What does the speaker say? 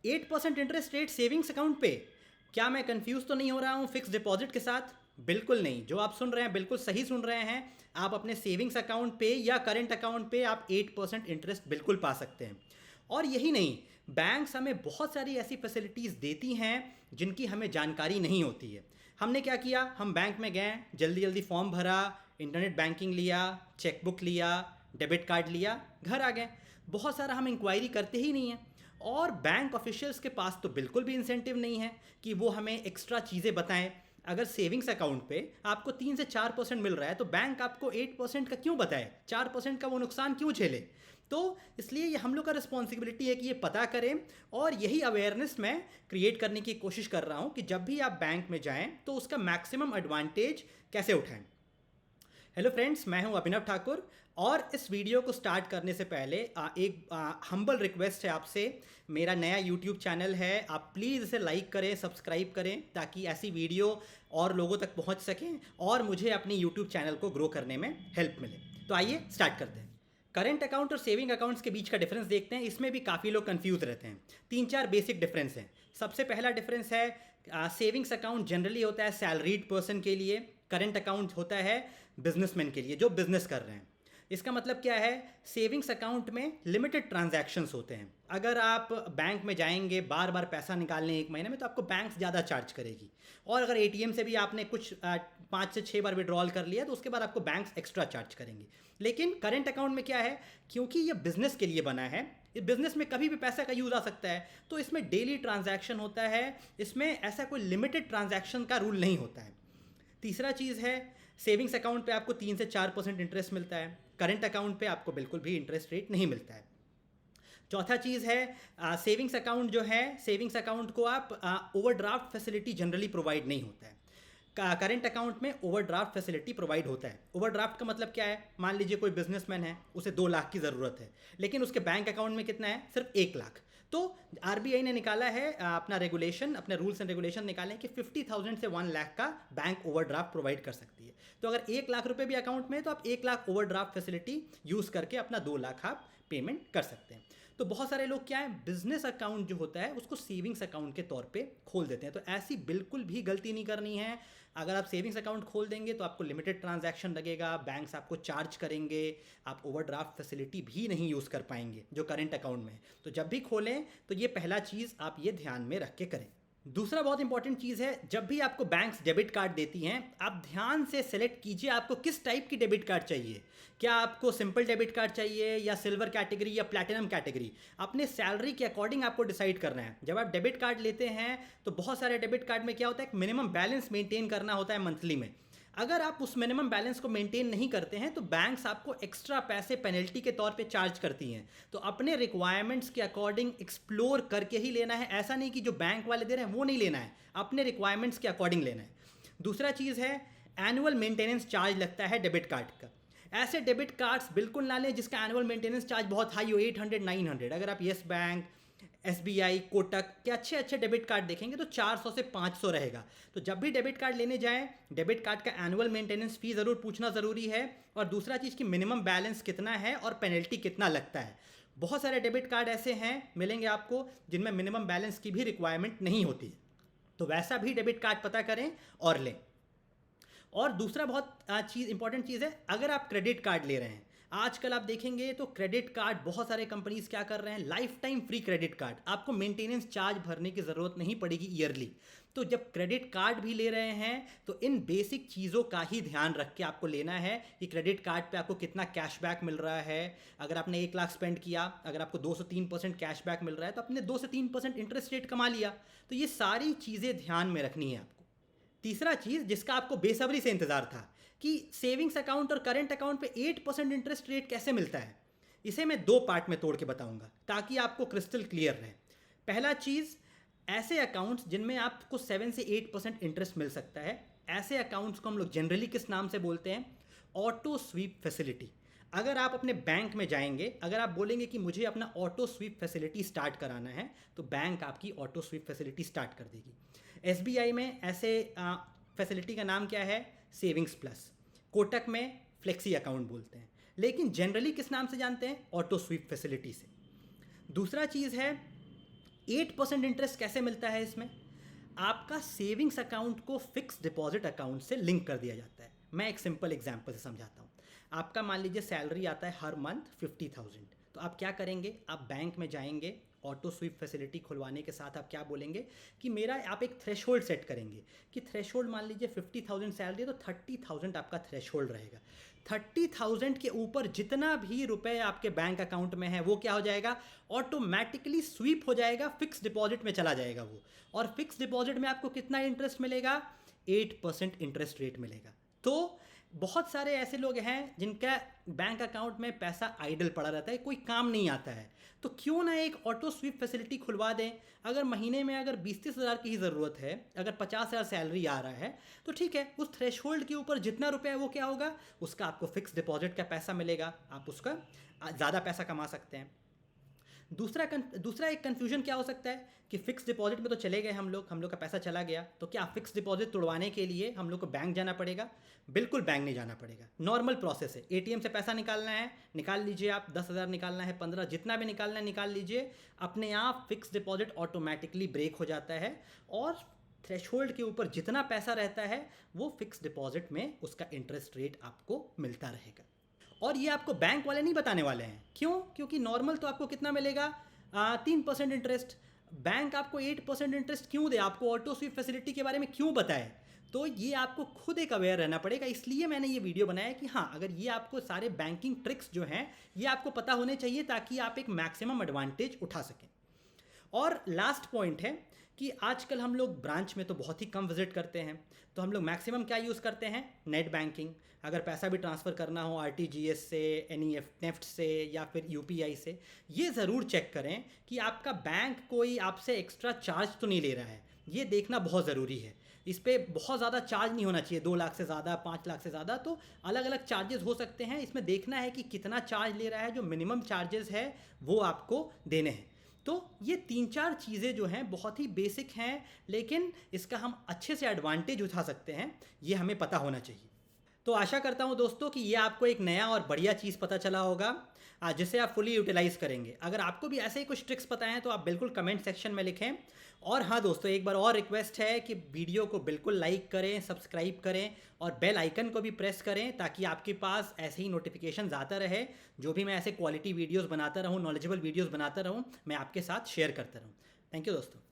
8% interest rate savings account पे। क्या मैं कंफ्यूज तो नहीं हो रहा हूँ फिक्स डिपॉजिट के साथ? बिल्कुल नहीं, जो आप सुन रहे हैं बिल्कुल सही सुन रहे हैं। आप अपने सेविंग्स अकाउंट पे या करेंट अकाउंट पे आप 8% इंटरेस्ट बिल्कुल पा सकते हैं। और यही नहीं, बैंक्स हमें बहुत सारी ऐसी फैसिलिटीज़ देती हैं जिनकी हमें जानकारी नहीं होती है। हमने क्या किया, हम बैंक में गए, जल्दी जल्दी फॉर्म भरा, इंटरनेट बैंकिंग लिया, चेकबुक लिया, डेबिट कार्ड लिया, घर आ गए। बहुत सारा हम इंक्वायरी करते ही नहीं हैं। और बैंक ऑफिशियल्स के पास तो बिल्कुल भी इंसेंटिव नहीं है कि वो हमें एक्स्ट्रा चीज़ें बताएं। अगर सेविंग्स अकाउंट पे आपको 3 से 4% मिल रहा है तो बैंक आपको 8% का क्यों बताए, 4% का वो नुकसान क्यों झेले? तो इसलिए ये हम लोग का रिस्पॉन्सिबिलिटी है कि ये पता करें। और यही अवेयरनेस मैं क्रिएट करने की कोशिश कर रहा हूँ कि जब भी आप बैंक में जाएं तो उसका मैक्सिमम एडवांटेज कैसे उठाएं। हेलो फ्रेंड्स, मैं हूं अभिनव ठाकुर। और इस वीडियो को स्टार्ट करने से पहले एक हम्बल रिक्वेस्ट है आपसे। मेरा नया यूट्यूब चैनल है, आप प्लीज़ इसे लाइक करें, सब्सक्राइब करें ताकि ऐसी वीडियो और लोगों तक पहुंच सकें और मुझे अपनी यूट्यूब चैनल को ग्रो करने में हेल्प मिले। तो आइए स्टार्ट करते हैं। करेंट अकाउंट और सेविंग अकाउंट्स के बीच का डिफरेंस देखते हैं। इसमें भी काफ़ी लोग कंफ्यूज रहते हैं। 3-4 बेसिक डिफरेंस हैं। सबसे पहला डिफरेंस है, सेविंग्स अकाउंट जनरली होता है सैलरीड पर्सन के लिए, करेंट अकाउंट होता है बिजनेसमैन के लिए जो बिजनेस कर रहे हैं। इसका मतलब क्या है, सेविंग्स अकाउंट में लिमिटेड ट्रांजैक्शंस होते हैं। अगर आप बैंक में जाएंगे बार बार पैसा निकालने एक महीने में तो आपको बैंक ज़्यादा चार्ज करेगी। और अगर एटीएम से भी आपने कुछ 5 से 6 बार विड्रॉल कर लिया तो उसके बाद आपको बैंक एक्स्ट्रा चार्ज करेंगे। लेकिन करेंट अकाउंट में क्या है, क्योंकि ये बिजनेस के लिए बना है, इस बिजनेस में कभी भी पैसा का यूज़ आ सकता है, तो इसमें डेली ट्रांजैक्शन होता है। इसमें ऐसा कोई लिमिटेड ट्रांजैक्शन का रूल नहीं होता है। तीसरा चीज़ है, सेविंग्स अकाउंट पे आपको 3 से 4% इंटरेस्ट मिलता है, करंट अकाउंट पे आपको बिल्कुल भी इंटरेस्ट रेट नहीं मिलता है। चौथा चीज़ है, सेविंग्स अकाउंट जो है, सेविंग्स अकाउंट को आप ओवरड्राफ्ट फैसिलिटी जनरली प्रोवाइड नहीं होता है। करेंट अकाउंट में ओवरड्राफ्ट फैसिलिटी प्रोवाइड होता है। ओवरड्राफ्ट का मतलब क्या है, मान लीजिए कोई बिजनेसमैन है, उसे 2 लाख की ज़रूरत है, लेकिन उसके बैंक अकाउंट में कितना है, सिर्फ 1 लाख। तो आरबीआई ने निकाला है अपना रेगुलेशन, अपने रूल्स एंड रेगुलेशन निकाले हैं कि 50,000 से 1 लाख का बैंक ओवरड्राफ्ट प्रोवाइड कर सकती है। तो अगर 1 लाख रुपए भी अकाउंट में है तो आप 1 लाख ओवरड्राफ्ट फैसिलिटी यूज़ करके अपना 2 लाख आप पेमेंट कर सकते हैं। तो बहुत सारे लोग क्या है, बिजनेस अकाउंट जो होता है उसको सेविंग्स अकाउंट के तौर पे खोल देते हैं। तो ऐसी बिल्कुल भी गलती नहीं करनी है। अगर आप सेविंग्स अकाउंट खोल देंगे तो आपको लिमिटेड ट्रांजैक्शन लगेगा, बैंक्स आपको चार्ज करेंगे, आप ओवरड्राफ्ट फैसिलिटी भी नहीं यूज़ कर पाएंगे जो करेंट अकाउंट में है। तो जब भी खोलें तो ये पहला चीज़ आप ये ध्यान में रख के करें। दूसरा बहुत इंपॉर्टेंट चीज़ है, जब भी आपको बैंक्स डेबिट कार्ड देती हैं आप ध्यान से सेलेक्ट कीजिए आपको किस टाइप की डेबिट कार्ड चाहिए। क्या आपको सिंपल डेबिट कार्ड चाहिए या सिल्वर कैटेगरी या प्लैटिनम कैटेगरी, अपने सैलरी के अकॉर्डिंग आपको डिसाइड करना है। जब आप डेबिट कार्ड लेते हैं तो बहुत सारे डेबिट कार्ड में क्या होता है, एक मिनिमम बैलेंस मेंटेन करना होता है मंथली में। अगर आप उस मिनिमम बैलेंस को मेंटेन नहीं करते हैं तो बैंक्स आपको एक्स्ट्रा पैसे पेनल्टी के तौर पे चार्ज करती हैं। तो अपने रिक्वायरमेंट्स के अकॉर्डिंग एक्सप्लोर करके ही लेना है। ऐसा नहीं कि जो बैंक वाले दे रहे हैं वो नहीं लेना है, अपने रिक्वायरमेंट्स के अकॉर्डिंग लेना है। दूसरा चीज़ है, एनुअल मेंटेनेंस चार्ज लगता है डेबिट कार्ड का। ऐसे डेबिट कार्ड्स बिल्कुल ना लें जिसका एनुअल मेंटेनेंस चार्ज बहुत हाई हो, 800-900। अगर आप येस बैंक, एसबीआई, कोटक के अच्छे अच्छे डेबिट कार्ड देखेंगे तो 400 से 500 रहेगा। तो जब भी डेबिट कार्ड लेने जाएं, डेबिट कार्ड का एनुअल मेंटेनेंस फी ज़रूर पूछना ज़रूरी है। और दूसरा चीज़ कि मिनिमम बैलेंस कितना है और पेनल्टी कितना लगता है। बहुत सारे डेबिट कार्ड ऐसे हैं मिलेंगे आपको जिनमें मिनिमम बैलेंस की भी रिक्वायरमेंट नहीं होती है, तो वैसा भी डेबिट कार्ड पता करें और लें। और दूसरा बहुत इंपॉर्टेंट चीज़ है, अगर आप क्रेडिट कार्ड ले रहे हैं, आजकल आप देखेंगे तो क्रेडिट कार्ड बहुत सारे कंपनीज क्या कर रहे हैं, life time free credit card, आपको मेंटेनेंस चार्ज भरने की ज़रूरत नहीं पड़ेगी ईयरली। तो जब क्रेडिट कार्ड भी ले रहे हैं तो इन बेसिक चीज़ों का ही ध्यान रख के आपको लेना है कि क्रेडिट कार्ड पे आपको कितना कैशबैक मिल रहा है। अगर आपने 1 लाख स्पेंड किया, अगर आपको 2 से 3% कैशबैक मिल रहा है तो आपने 2 से 3% इंटरेस्ट रेट कमा लिया। तो ये सारी चीज़ें ध्यान में रखनी है आपको। तीसरा चीज़ जिसका आपको बेसब्री से इंतज़ार था कि सेविंग्स अकाउंट और करेंट अकाउंट पे 8% इंटरेस्ट रेट कैसे मिलता है, इसे मैं 2 पार्ट में तोड़ के बताऊंगा ताकि आपको क्रिस्टल क्लियर रहे। पहला चीज़, ऐसे अकाउंट्स जिनमें आपको 7 से 8% इंटरेस्ट मिल सकता है, ऐसे अकाउंट्स को हम लोग जनरली किस नाम से बोलते हैं, ऑटो स्वीप फैसिलिटी। अगर आप अपने बैंक में जाएंगे, अगर आप बोलेंगे कि मुझे अपना ऑटो स्वीप फैसिलिटी स्टार्ट कराना है तो बैंक आपकी ऑटो स्वीप फैसिलिटी स्टार्ट कर देगी। एसबीआई में ऐसे फैसिलिटी का नाम क्या है, सेविंग्स प्लस। कोटक में फ्लेक्सी अकाउंट बोलते हैं, लेकिन जनरली किस नाम से जानते हैं, ऑटो स्वीप फैसिलिटी से। दूसरा चीज़ है, 8% इंटरेस्ट कैसे मिलता है इसमें? आपका सेविंग्स अकाउंट को फिक्स डिपॉजिट अकाउंट से लिंक कर दिया जाता है। मैं एक सिंपल एग्जांपल से समझाता हूँ। आपका मान लीजिए सैलरी आता है हर मंथ 50,000, तो आप क्या करेंगे, आप बैंक में जाएंगे, ऑटो स्वीप फैसिलिटी खुलवाने के साथ आप क्या बोलेंगे कि मेरा, आप एक थ्रेशोल्ड सेट करेंगे कि थ्रेशोल्ड मान लीजिए 50,000 सैलरी है तो 30,000 आपका थ्रेशोल्ड रहेगा। 30,000 के ऊपर जितना भी रुपए आपके बैंक अकाउंट में है वो क्या हो जाएगा, ऑटोमेटिकली स्वीप हो जाएगा, फिक्स डिपॉजिट में चला जाएगा वो। और फिक्स डिपॉजिट में आपको कितना इंटरेस्ट मिलेगा, 8% इंटरेस्ट रेट मिलेगा। तो बहुत सारे ऐसे लोग हैं जिनका बैंक अकाउंट में पैसा आइडल पड़ा रहता है, कोई काम नहीं आता है, तो क्यों ना एक ऑटो स्वीप फैसिलिटी खुलवा दें। अगर महीने में अगर 20-30 हज़ार की ही ज़रूरत है, अगर 50,000 सैलरी आ रहा है तो ठीक है, उस थ्रेशोल्ड के ऊपर जितना रुपया है वो क्या होगा, उसका आपको फिक्स डिपॉजिट का पैसा मिलेगा, आप उसका ज़्यादा पैसा कमा सकते हैं। दूसरा एक कन्फ्यूजन क्या हो सकता है कि फिक्स डिपॉजिट में तो चले गए हम लोग का पैसा चला गया, तो क्या फिक्स डिपॉजिट तोड़वाने के लिए हम लोग को बैंक जाना पड़ेगा? बिल्कुल बैंक नहीं जाना पड़ेगा, नॉर्मल प्रोसेस है। एटीएम से पैसा निकालना है, निकाल लीजिए, आप 10,000 निकालना है, 15, जितना भी निकालना है निकाल लीजिए, अपने आप फिक्स डिपॉजिट ऑटोमेटिकली ब्रेक हो जाता है और थ्रेशोल्ड के ऊपर जितना पैसा रहता है वो फिक्स डिपॉजिट में उसका इंटरेस्ट रेट आपको मिलता रहेगा। और ये आपको बैंक वाले नहीं बताने वाले हैं, क्यों? क्योंकि नॉर्मल तो आपको कितना मिलेगा, 3% इंटरेस्ट। बैंक आपको 8% इंटरेस्ट क्यों दे, आपको ऑटो स्वीप फैसिलिटी के बारे में क्यों बताए? तो ये आपको खुद एक अवेयर रहना पड़ेगा। इसलिए मैंने ये वीडियो बनाया कि हाँ, अगर ये आपको सारे बैंकिंग ट्रिक्स जो हैं ये आपको पता होने चाहिए ताकि आप एक मैक्सिमम एडवांटेज उठा सकें। और लास्ट पॉइंट है कि आजकल हम लोग ब्रांच में तो बहुत ही कम विजिट करते हैं, तो हम लोग मैक्सिमम क्या यूज़ करते हैं, नेट बैंकिंग। अगर पैसा भी ट्रांसफ़र करना हो आरटीजीएस से, नेफ्ट से या फिर यूपीआई से, ये ज़रूर चेक करें कि आपका बैंक कोई आपसे एक्स्ट्रा चार्ज तो नहीं ले रहा है। ये देखना बहुत ज़रूरी है। इस पर बहुत ज़्यादा चार्ज नहीं होना चाहिए, 2 लाख से ज़्यादा, 5 लाख से ज़्यादा, तो अलग अलग चार्जेस हो सकते हैं। इसमें देखना है कि कितना चार्ज ले रहा है, जो मिनिमम चार्जेस है वो आपको देने हैं। तो ये 3-4 चीज़ें जो हैं बहुत ही बेसिक हैं, लेकिन इसका हम अच्छे से एडवांटेज उठा सकते हैं, ये हमें पता होना चाहिए। तो आशा करता हूँ दोस्तों कि ये आपको एक नया और बढ़िया चीज़ पता चला होगा जिसे आप फुली यूटिलाइज़ करेंगे। अगर आपको भी ऐसे ही कुछ ट्रिक्स पता हैं तो आप बिल्कुल कमेंट सेक्शन में लिखें। और हाँ दोस्तों, एक बार और रिक्वेस्ट है कि वीडियो को बिल्कुल लाइक करें, सब्सक्राइब करें और बेल आइकन को भी प्रेस करें ताकि आपके पास ऐसे ही नोटिफिकेशन आता रहे। जो भी मैं ऐसे क्वालिटी वीडियोज़ बनाता रहूँ, नॉलेजेबल वीडियोज़ बनाता रहूँ, मैं आपके साथ शेयर करता रहूँ। थैंक यू दोस्तों।